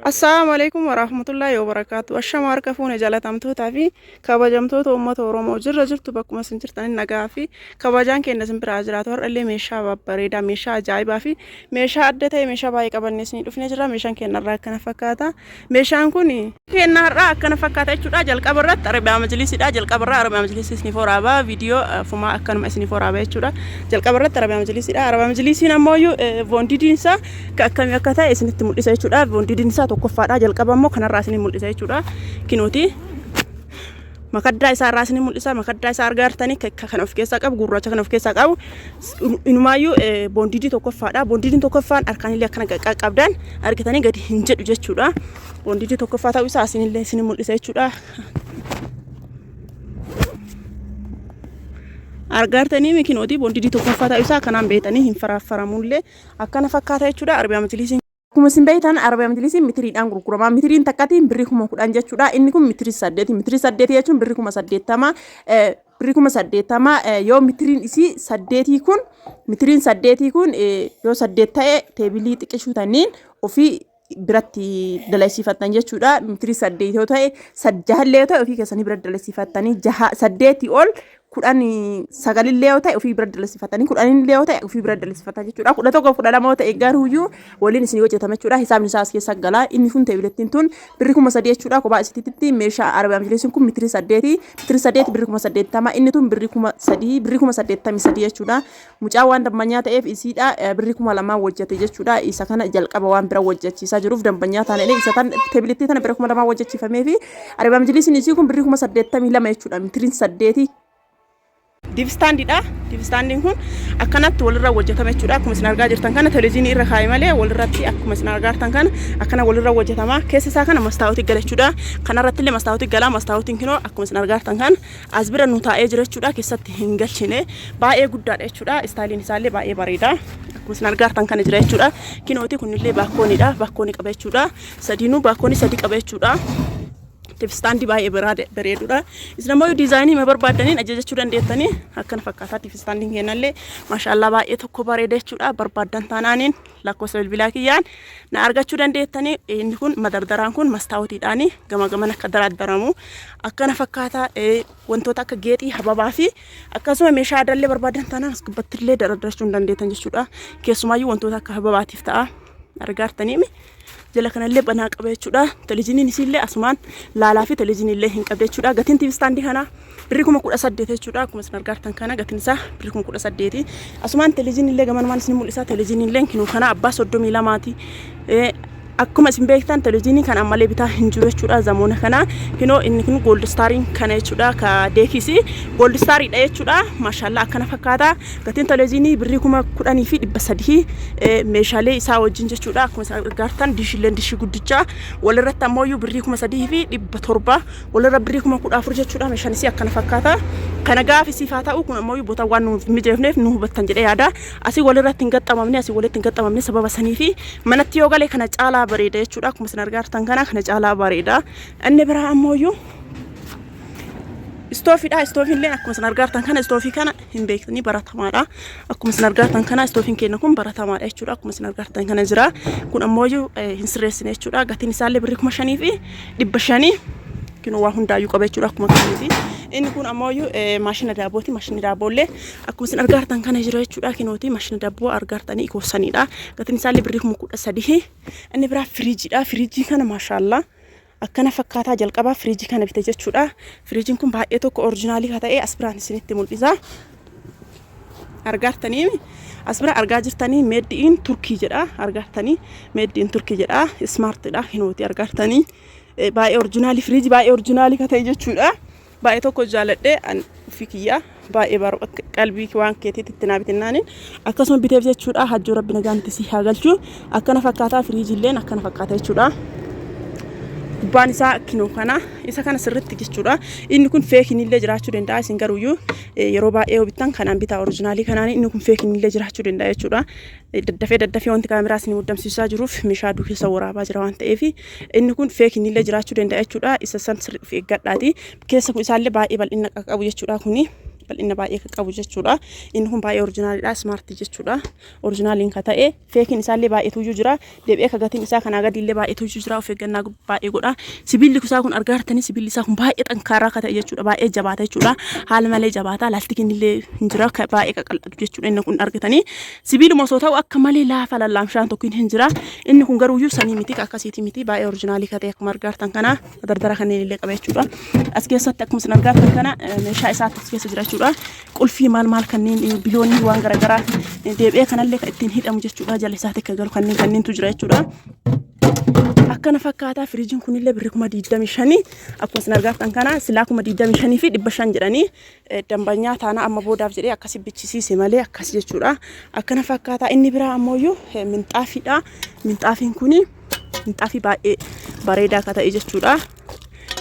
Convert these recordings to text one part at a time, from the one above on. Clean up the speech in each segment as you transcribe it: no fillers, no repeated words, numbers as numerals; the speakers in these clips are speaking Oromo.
Assalamualaikum warahmatullahi wabarakatuh. Ashama harka fuune jaalatamtootaa fi kabajamtoota uummata Oromoo jirra jirtu bakkuma isin jirtaniin nagaa fi kabajaan keenya isin biraa jiraatu. Har'allee meeshaa babbareedaa, meeshaa ajaa'ibaa fi meeshaa adda ta'e meeshaa baay'ee qabannee isin dhufnee jirra. Meeshaan keenya irraa akkana fakkaata. Meeshaan kun keenya irraa akkana fakkaata jechuudha. Jalqaba irratti Arabiyaa Majlisiidha. Jalqaba irraa Arabiyaa Majlisii isiniif waraabaa viidiyoo fumaa akkanuma isiniif waraabaa jechuudha. Jalqaba irratti Arabiyaa Majlisiidha. Arabiyaa Majlisiin ammoo boondidiinsa akkamii akka ta'e isinitti mul'isa jechuudha. Boondidiinsa tokkoffaadha. Jalqaba immoo kanarraa isin mul'isa jechuudha. Kinuuti makaddaa isaa irraa isin mul'isa. Makaddaa isaa argaartanii kan of keessaa qabu, gurraacha kan of keessaa qabu. Inumaayyuu boondidii tokkoffaadha. Boondidiin tokkoffaan harkaanillee akkana qaqqabdaan argitanii gadi hin jedhu jechuudha. Boondidii tokkoffaa ta'uu isaa isinillee isin mul'isa jechuudha. Argaartanii mikinuuti boondidii tokkoffaa ta'uu isaa kanaan beetanii hin faraaffaramullee akkana fakkaata jechuudha. Arabiyaa Majlisiin kuma isin beektan Arabiyaa Majlisiin mitiriidhaan gurgurama. Mitiriin takkatiin birrii 10,000 jechuudha. Inni kun mitirii 8. Mitirii 8 jechuun birrii 80,000. Birrii 80,000 yoo mitiriin isii 8 kun mitiriin 8 kun yoo 8 ta'e teebilii xiqqeessutaniin ofii biratti dalaisiifattan jechuudha. Mitirii 8 yoo ta'e 6 yoo ta'e ofii keessanii biratti dalaisiifattanii 8 ol 19 illee yoo ta'e ofii bira dalasifatanii 10 illee yoo ta'e ofii bira dalasifatanii jechuudha. 11 12 yoo ta'e garuuyyuu waliin isin hojjetama jechuudha. Hisaabni isaa as keessa gala. Inni kun teebilettiin tun birrii 3,000 jechuudha. Kophaa isititti meeshaa Arabiyaa Majlisiin kun mitirii 8 birrii 80,000. Inni tun birrii 3,000 birrii 83 jechuudha. Mucaa waan dambanyaa ta'eef isiidha birrii 2,000 hojjete jechuudha. Isa kana jalqaba waan bira hojjechiisaa jiruuf dambanyaa taanee isa tan teebilettii tana birrii 2,000 hojjechiifamee fi Arabiyaa Majlisiin isii kun birrii 82 jechuudha. Mitiriin 8 Diivstaandiidha. Diivstaandiin kun akkanatti walirra hojjetama jechuudha. Akkuma isin argaa jirtan kana televiziyoonii irra kaa'ee malee walirratti akkuma isin argaa jirtan kana akkana walirra hojjetama. Keessa isaa kana mastaawutii gala jechuudha. Kanarratti illee mastaawutii gala. Mastaawutiin kunoo akkuma isin argaa jirtan kana as bira nu taa'ee jira jechuudha. Keessatti hin galchine baay'ee guddaadha jechuudha. Istaayiliin isaallee baay'ee bareeda. Akkuma isin argaa jirtan kana jira jechuudha. Kinooti kunillee baakkooniidha. Baakkoonii qaba jechuudha. Sadiinuu baakkoonii 3 qaba jechuudha. Tiifstaandii baay'ee bareedudha. Isin ammoo diizaayinii ma barbaadaniin ajajachuu dandeettanii akkana fakkaata. Tiifstaandiin keenyallee maashaallah baay'ee tokko bareeda jechuudha. Barbaadan taanaaniin lakkoofsa bilbilaa kiyyaan na argachuu dandeettanii. Inni kun madardaraan kun mastaawutiidhaani gama gaman akka daraddaramu akkana fakkaata. Wantoota akka geexii hababaa fi akkasuma meeshaa aadaallee barbaadan taanaan as gubbattillee daraddarachuu dandeettan jechuudha. Keessumaayyuu wantoota akka hababaatiif ta'a argaartaniimi. Jala kanallee banaa qaba jechuudha. Televiziyooniin isillee asumaan laalaa fi televiziyoonillee hin qabde jechuudha. Gatiin tiivistaandii kana birrii 18,000 jechuudha. Akkuma isin argartan kana gatiin isaa birrii 18,000. Asumaan televiziyoonillee gamanumaan isin mul'isa. Televiziyoonillee kinuu kana abbaa 32ti. Akkuma isin beektan televiziyoonii kan ammallee bitaa hin jiru jechuudha. Zamoona kana kinoo inni kun gold stariin kana jechuudha. Ka deekisi gold stariidha jechuudha. Maashaallah akkana fakkaata. Gatiin televiziyoonii birrii 10,000 fi 300 meeshaalee isaa wajjin jechuudha. Akkuma isin argartan dishilleen dishii guddicha walirratti ammoo birrii 3,000 fi 700 walirra birrii 14,000 jechuudha. Meeshaan isii akkana fakkaata. Kana gaafisiifaa ta'u kun ammoo boota waan nuuf mijeefneef nu hubattan jedhee yaada. Asii walirratti hin gaxxamamne asii walitti hin gaxxamamne sababa sanii fi manatti yoo galee kana caalaa bareeda jechuudha. Akkuma isin argartan kana caalaa bareeda. Inni biraa ammoo istoofiidha. Istoofiillee akkuma isin argartan kana istoofii kana hin beektanii baratamaadha. Akkuma isin argartan kana istoofiin keenya kun baratamaadha jechuudha. Akkuma isin argartan kana jira. Kun ammoo hin sirreessine jechuudha. Gatiin isaallee birrii 5,000 fi 500 kinu waa hundaayyuu qaba jechuudha. Akkuma kanatti inni kun ammoo maashina daabbooti. Maashina daabboollee akkuma isin argartan kana jira jechuudha. Kinooti maashina daabboo argartanii goosaniidha. Gatiin isaallee birrii 13,000. Inni biraa firiijiidha. Firiijii kana maashaallah akkana fakkaataa jalqabaa firiijii kana bite jechuudha. Firiijiin kun baay'ee tokko oriijinaalii ka ta'e as biraan isinitti mul'isa. Argartanii as bira argaa jirtanii made in Turkii jedha. Argartanii made in Turkii jedha. Smartidha. Kinooti argartanii baay'ee oriijinaalii firiijii baay'ee oriijinaalii ka ta'e jechuudha. Baay'ee tokko jaaladhe ofii kiyya baay'ee qalbii waan keetiitti itti naabitinaaniin akkasuma biteef jechuudha. Hajjoo rabbi nagaanitti si haa galchu. Akkana fakkaataa firiijiilleen akkana fakkaata jechuudha. Gubbaan isaa kinoo kana isa kana sirriitti jechuudha. Inni kun feekinillee jiraachuu danda'a. Isin garuuyyuu yeroo baay'ee hobittan kanaan bitaa oriijinaalii kanaan inni kun feekinillee jiraachuu danda'a jechuudha. Daddafee wanti kaameraa isin muddamsiisaa jiruuf meeshaa aduu keessa waraabaa jira waan ta'eef inni kun feekinillee jiraachuu danda'a jechuudha. Isa san sirrii of eeggadhaati. Keessa kun isaallee baay'ee bal'ina qabu jechuudha. Kuni bal'ina baay'ee kan qabu jechuudha. Inni kun baay'ee oriijinaaliidha. Smaartii jechuudha. Oriijinaaliin kan ta'e feekiin isaallee baay'eetu jira. Deebi'ee kan gatiin isaa kanaa gadiillee baay'eetu jira. Of eeggannaa baay'ee godha. Sibiilli isaa kun argaa jirtanii sibiilli isaa kun baay'ee xankaaraa kan ta'e jechuudha. Baay'ee jabaata jechuudha. Haala malee jabaata. Laastikiin illee hin jira. Baay'ee qaqal'atu jechuudha. Inni kun argitanii sibiiluma osoo ta'u akka malee laafa lallaamshaan tokko hin jira. Inni kun garuu sanii miti akkasiiti miti baay'ee oriijinaalii kan ta'e akkuma argaa jirtan kana dardara kanneen illee qaba jechuudha. As keessatti akkuma isin argaa jirtan kana meeshaa isaatti as keessa jira jechuudha. Qulfii maal kanneen biloonii waan garaagaraa deebi'ee kanallee kan ittiin hidhamu jechuudha. Jala isaatti akka galu kanneentu jira jechuudha. Akkana fakkaata firiijiin kunillee birrii 25 akkuma isin argaa jirtan kana silaa 25 fi 500 jedhanii dambanyaa taana amma boodaaf jedhee akkasi bichisiise malee akkas jechuudha. Akkana fakkaata inni biraa ammoo minxaafiidha. Minxaafiin kuni minxaafii baay'ee bareedaa kan ta'e jechuudha.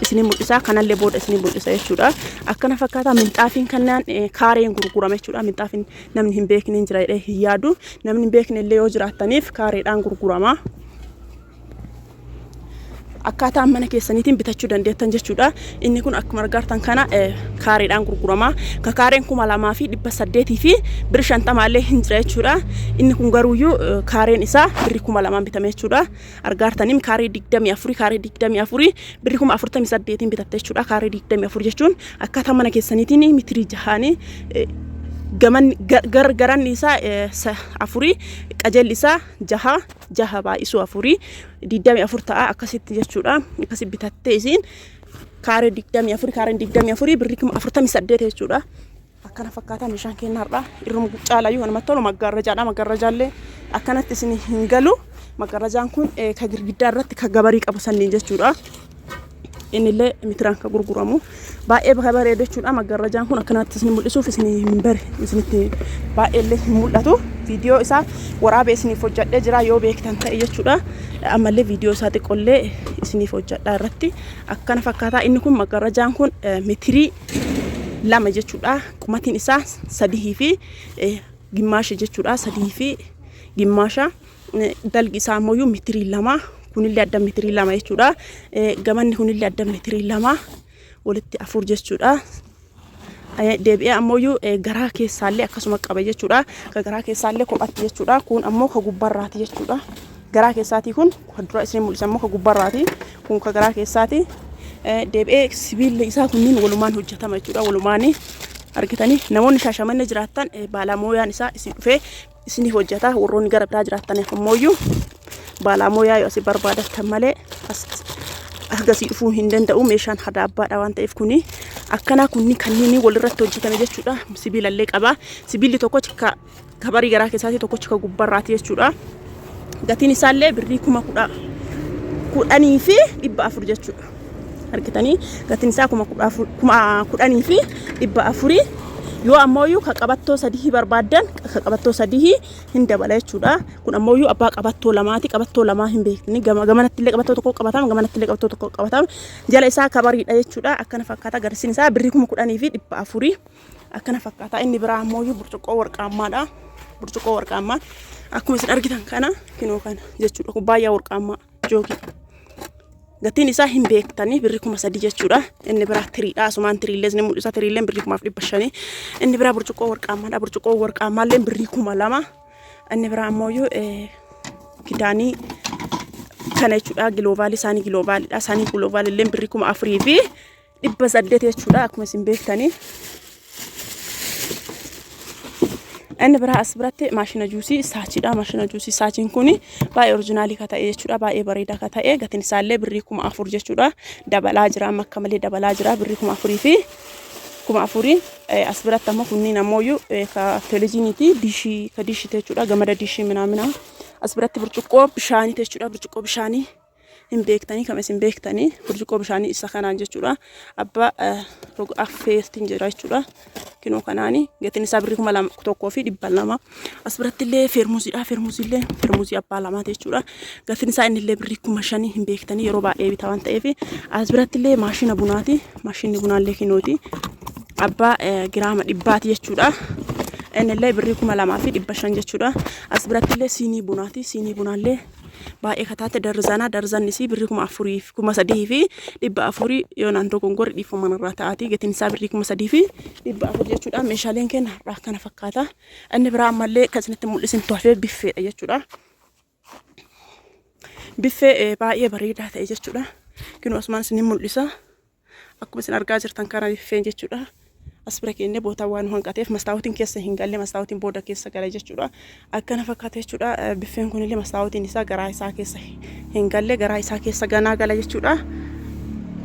Isin mul'isa kanallee booda isin mul'isa jechuudha. Akkana fakkaata minxaafiin kanneen kaareen gurgurama jechuudha. Minxaafiin namni hin beekne hin jira jedhee hin yaadu. Namni hin beekne illee yoo jiraataniif kaareedhaan gurgurama. Akkaataa mana keessaniitiin bitachuu dandeettan jechuudha. Inni kun akkuma argaa jirtan kana kaareedhaan gurgurama. Kaareen 2800 fi birrii 50 illee hin jira jechuudha. Inni kun garuuyyuu kaareen isaa birrii 2000 bitame jechuudha. Argaa jirtanii kaaree 24 kaaree 24 birrii 48 bitatte jechuudha. Kaaree 24 jechuun akkaataa mana keessaniitiin mitirii jahaanii garan isaa 4 qajeelli isaa 6 baay'isuu 4 24 ta'a akkasitti jechuudha. Akkasi bitattee isin kaaree 24 kaareen 24 birrii 48 jechuudha. Akkana fakkaata meeshaan kennaarra irrum caalayyuu namatti tolu maggaarrajaadha. Maggaarrajaallee akkanatti isin hin galu. Maggaarrajaan kun ka girgiddaa irratti ka gabarii qabu sanniin jechuudha. Innillee mitiraan ka gurguramu baay'ee bareeda jechuudha. Maggaarrajaan kun akkanatti isin mul'isuuf isin hin bare isinitti baay'eellee hin mul'atu. Viidiyoo isaa waraabee isiniif hojjadhee jira yoo beektan ta'e jechuudha. Ammallee viidiyoo isaa xiqqollee isiniif hojjadhaa irratti akkana fakkaata. Inni kun maggaarrajaan kun mitirii 2 jechuudha. Qumatiin isaa 3 fi gimmaasha jechuudha. 3 fi gimmaasha dalgi isaa ammoo mitirii 2 kunillee adda mitirii 2 jechuudha. Gamanni kunillee adda mitirii 2 walitti 4 jechuudha. Deebi'ee ammoo garaa keessaallee akkasuma qaba jechuudha. Ka garaa keessaallee kophatti jechuudha. Kun ammoo ka gubbarraati jechuudha. Garaa keessaatii kun dura isin mul'isa ammoo ka gubbarraati. Kun ka garaa keessaati. Deebi'ee sibiilli isaa kunniin walumaan hojjetama jechuudha. Walumaan argitanii namoonni Shaashamannee jiraattan baalaamoyaan isaa isin dhufee isiniif hojjeta. Warroonni gara biraa jiraattan ammoo baalaamoyaa yoo isin barbaadattan malee asgasii dhufuu hin danda'u. Meeshaan hadaabbaadha waan ta'eef kuni akkana kunni kanneen walirratti hojjetame jechuudha. Sibiilallee qaba. Sibiilli tokkochi kabarii garaa keessaatii tokkochi ka gubbarraati jechuudha. Gatiin isaallee birrii 10,000 fi 400 jechuudha. Argitanii gatiin isaa 10,000 fi 400 yoo ammoo ka qabattoo 3 barbaadan ka qabattoo 3 hin dabala jechuudha. Kun ammoo abbaa qabattoo 2ti. Qabattoo 2 hin beekni. Gamanatti illee qabattoo tokko qabatama. Gamanatti illee qabattoo tokko qabatama. Jala isaa kabariidha jechuudha. Akkana fakkaata. Garsiin isaa birrii 10,000 fi 400 akkana fakkaata. Inni biraa ammoo burcuqqoo warqaammaadha. Burcuqqoo warqaammaa akkuma isin argitan kana kinoo kana jechuudha. Kubbaayyaa warqaammaa joogii. Gatiin isaa hin beektanii birrii 3,000 jechuudha. Inni biraa tiriidha. Asumaan tiriillee isin mul'isa. Tiriilleen birrii 500. Inni biraa burcuqqoo warqaammaadha. Burcuqqoo warqaammaallee birrii 2,000. Inni biraa ammoo kidaanii kana jechuudha. Giloobaali isaanii giloobaaliidha. Isaanii giloobaalillee birrii 4,000 fi 800 jechuudha. Akkuma isin beektanii. Inni biraa as biratti maashina juusii saachiidha. Maashina juusii saachiin kuni baay'ee oriijinaalii ka ta'e jechuudha. Baay'ee bareedaa ka ta'e gatiin isaallee birrii 4,000 jechuudha. Dabalaa jira akka malee dabalaa jira birrii 4,000 fi 4,000. As biratti ammoo kunniin ammoo ka televiziiniiti diishii ka diishii jechuudha. Gamada diishii minaa as biratti burcuqqoo bishaanii jechuudha. Burcuqqoo bishaanii hin beektanii kam isin beektanii burcuqqoo bishaanii isa kanaan jechuudha. Abbaa roga affeestiin jira jechuudha. Kinoo kanaani gatiin isaa birrii 1,000 fi 200. As biratti illee feermuuziidha. Feermuuzii abbaa 2 jechuudha. Gatiin isaa innillee birrii 5,000 hin beektanii yeroo baay'ee bitaa waan ta'eef. As biratti illee maashina bunaati. Maashinni bunaallee kinooti. Abbaa giraama 100 jechuudha. Innillee birrii 2,000 fi 500 jechuudha. As biratti illee siinii bunaati. Siinii bunaallee baay'ee kataate darzanni isii birrii 4,000 fi 3,000 fi 400 yoo naannoo gongorri dhiifama irraa ta'aati gatiin isaa birrii 3,000 fi 400 jechuudha. Meeshaaleen keenya har'aa kana fakkaata. Inni biraa ammallee akkasumatti mul'isin toofee biffeedha jechuudha. Biffee baay'ee bareedaa ta'e jechuudha. Kinu asumaan isin mul'isa. Akkuma isin argaa jirtan kana biffeen jechuudha. As bira keenya boota waan hanqateef mastaawotiin keessa hin galle mastaawotiin booda keessa gala jechuudha. Akkana fakkaata jechuudha. Biffeen kunillee mastaawotiin isaa garaa isaa keessa hin galle garaa isaa keessa ganaa gala jechuudha.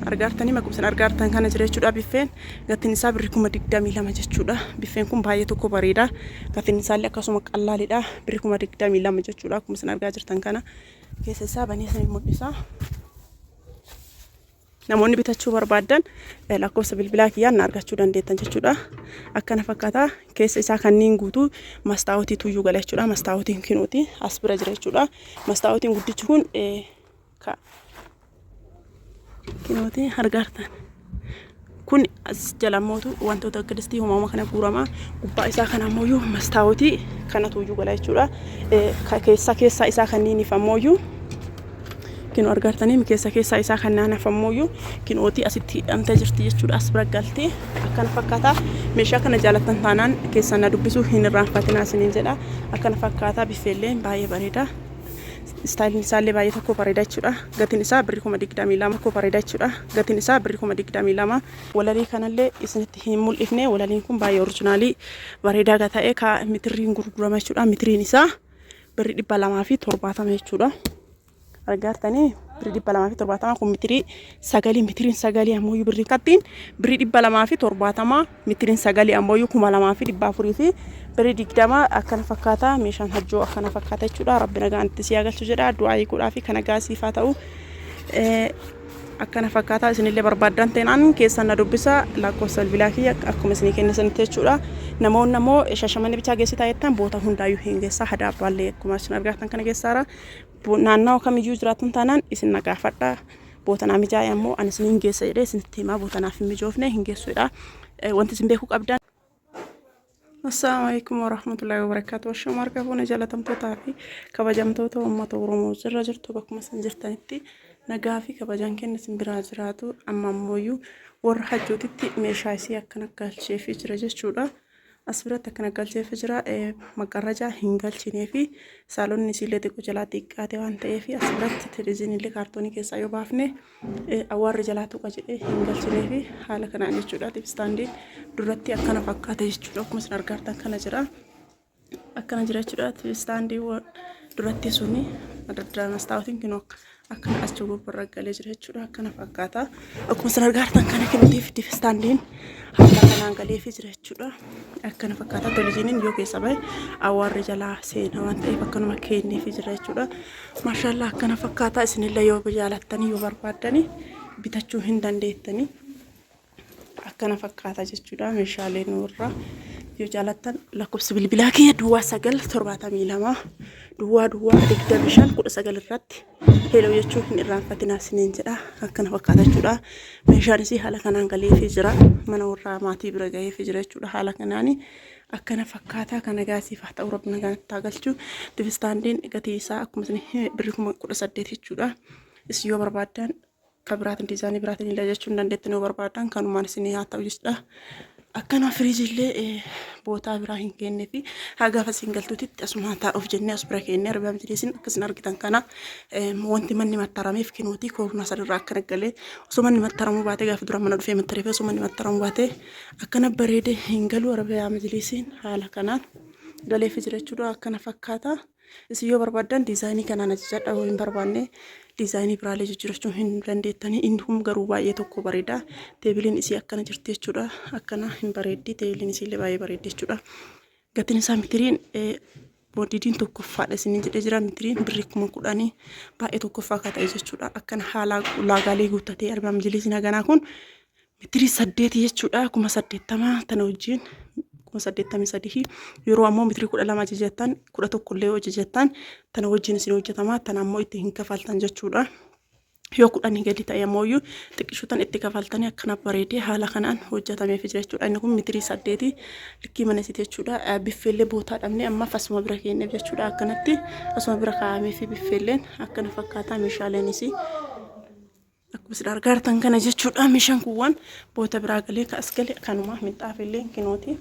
Argaartanii akkuma isin argaartan kana jira jechuudha. Biffeen gatiin isaa birrii 22 jechuudha. Biffeen kun baay'ee tokko bareeda. Gatiin isaallee akkasuma qallaalidha. Birrii 22 jechuudha. Akkuma isin argaa jirtan kana keessa isaa banee isin mul'isa. Namoonni bitachuu barbaadan lakkoofsa bilbilaa kiyyaan argachuu dandeettan jechuudha. Akkana fakkaata keessa isaa kanneen guutuu mastaawotii tuyyuu gala jechuudha. Mastaawotiin kinuuti as bira jira jechuudha. Mastaawotiin guddichi kun kinuuti argaartan. Kun as jalamootu wantoota akka distii uumama kana guurama. Gubbaa isaa kana ammoo mastaawotii kana tuyyuu gala jechuudha. Keessa isaa kanneen ifamooyyuu kinu argaartanii keessa isaa kan naanafamooyyuu kinuuti asitti hidhamtee jirti jechuudha. As bira galtee akkana fakkaata. Meeshaa kana jaalattan taanaan keessan na dubbisuu hin irraanfatinaa isiniin jedha. Akkana fakkaata biffeellee baay'ee bareeda. Istaayiliin isaallee baay'ee tokko bareeda jechuudha. Gatiin isaa birrii 22 tokko bareeda jechuudha. Gatiin isaa birrii 22. Walalii kanallee isinitti hin mul'ifne. Walaliin kun baay'ee oriijinaalii bareedaa ta'e ka mitiriin gurgurama jechuudha. Mitiriin isaa birrii 270 jechuudha. Argaartanii birrii 270 kun mitiriin sagalii ammoo birrii kattiin birrii 270 mitiriin sagalii ammoo 2,400 fi birrii 20 akkana fakkaata. Meeshaan hajjoo akkana fakkaata jechuudha. Rabbi nagaan itti si galchu jedha. Du'aa eeguudhaa fi kana gaasiifaa ta'u akkana fakkaata. Isinillee barbaadan ta'inaan keessan na dubbisa lakkoofsa bilbilaa kiyya akkuma isinii kennisanitti jechuudha. Namoonni ammoo Shashamannee bichaa geessitaa jettan boota hundaayyuu hin geessaa Hadaabbaallee akkuma isin argaatan kana geessaara. Naannoo kamiyyuu jiraattan taanaan isin na gaafadha. Boota naa mijaa'e ammoo ani isin hin geessa jedhee isinitti himaa boota naaf hin mijoofne hin geessuudha. Wanti isin beekuu qabdan. Assalamu alaikum warahmatullahi wabarakatuh. Shoma argafuun jaalatamtootaa fi kabajamtoota uummata Oromoo irra jirtu bakkuma isin jirtanitti nagaa fi kabajaan kenna isin biraa jiraatu. Amma ammoo warra hajjootitti meeshaa isii akkana galcheefii jira jechuudha. As biratti akkana galcheefii jira. Maggarrajaa hin galchinee fi saalonni isiillee xiqqoo jalaa xiqqaate waan ta'eef as biratti televezyiinillee kaartoonii keessaa yoo baafne awwaarri jalaa tuqa jedhee hin galchinee fi haala kanaan jechuudha. Tiivistaandiin duratti akkana fakkaata jechuudha. Akkuma isin argaatan kana jira. Akkana jira jechuudha. Tiivistaandiin duratti suni madda mastaawotiin kinoo akkana as gubbarra galee jira jechuudha. Akkana fakkaata. Akkuma isin argaatan kana kinuutiif tiivistaandiin haala kanaan galee jira jechuudha. Akkana fakkaata. Televezyiiniin yoo keessa bahe awwaarri jalaa seena waan ta'eef akkanuma kennee jira jechuudha. Maashaallah akkana fakkaata. Isinillee yoo jaalattanii yoo barbaadanii bitachuu hin dandeettanii akkana fakkaata jechuudha. Meeshaalee nurraa yoo jaalattan lakkoofsa bilbilaa kiyya duwwaa 972 duwwaa 25 irratti heloo jechuun hin irraanfatinaa isiniin jedha. Akkana fakkaata jechuudha. Meeshaan isii haala kanaan galee jira. Mana warraa maatii bira gahee jira jechuudha. Haala kanaan akkana fakkaata. Kana gaasiifaa ta'u Rabbi nagaan itti galchu. Tiivistaandiin gatii isaa akkuma isin birrii 18 jechuudha. Isin yoo barbaadan kabiraatiin diizaayinii biraatiin illee jechuun dandeettan yoo barbaadan kanumaan isin haa ta'u jechuudha. Akkana firiijillee bootaa biraa hin kennee fi hagaaf isin galtuutitti asuma taa'uuf jennee as bira kennee arbaa mijiliisin akkasiin argitan kana wanti manni mattarameef kinuuti koorna sadarraa akkana galee osoo manni mattaramuu baatee gaafa dura mana dhufee mattareef osoo manni mattaramuu baatee akkana bareedee hin galu arbaa mijiliisin haala kanaan galee fi jira jechuudha. Akkana fakkaata. Isin yoo barbaadan diizaayinii kanaan ajajadha yoo hin barbaanne diizaayinii biraalee jijjiirachuu hin dandeettanii. Inni kun garuu baay'ee tokko bareeda. Teebiliin isii akkana jirti jechuudha. Akkana hin bareeddi. Teebiliin isiillee baay'ee bareeddi jechuudha. Gatiin isaa mitiriin boodidiin tokkoffaadha isiniin jedhee jira. Mitiriin birrii 10,000 baay'ee tokkoffaa akka ta'e jechuudha. Akkana haala ulaagaalee guuttatee arbaa mijiliisin haganaa kun mitirii 8 jechuudha. 80 tana wajjin 83 yeroo ammoo mitirii 12 jijjettan 11 illee hojjettan tana wajjin isin hojjetama. Tana ammoo itti hin kafaltan jechuudha. yoo kudhanii gadi ta'e ammoo xiqqishuutan itti kafaltanii akkana bareedee haala kanaan hojjetamee fi jechuudha. Inni kun mitirii 8 likkii mana sitti jechuudha. Biffeellee bootaa dhabne amma asuma bira keenyeef jechuudha. Akkanatti asuma bira kaa'amee fi biffeelleen akkana fakkaata. Meeshaaleenis akkuma isin argartan kana jechuudha. Meeshaan kun waan boota biraa galee kaas galee kanuma minxaafillee kinooti.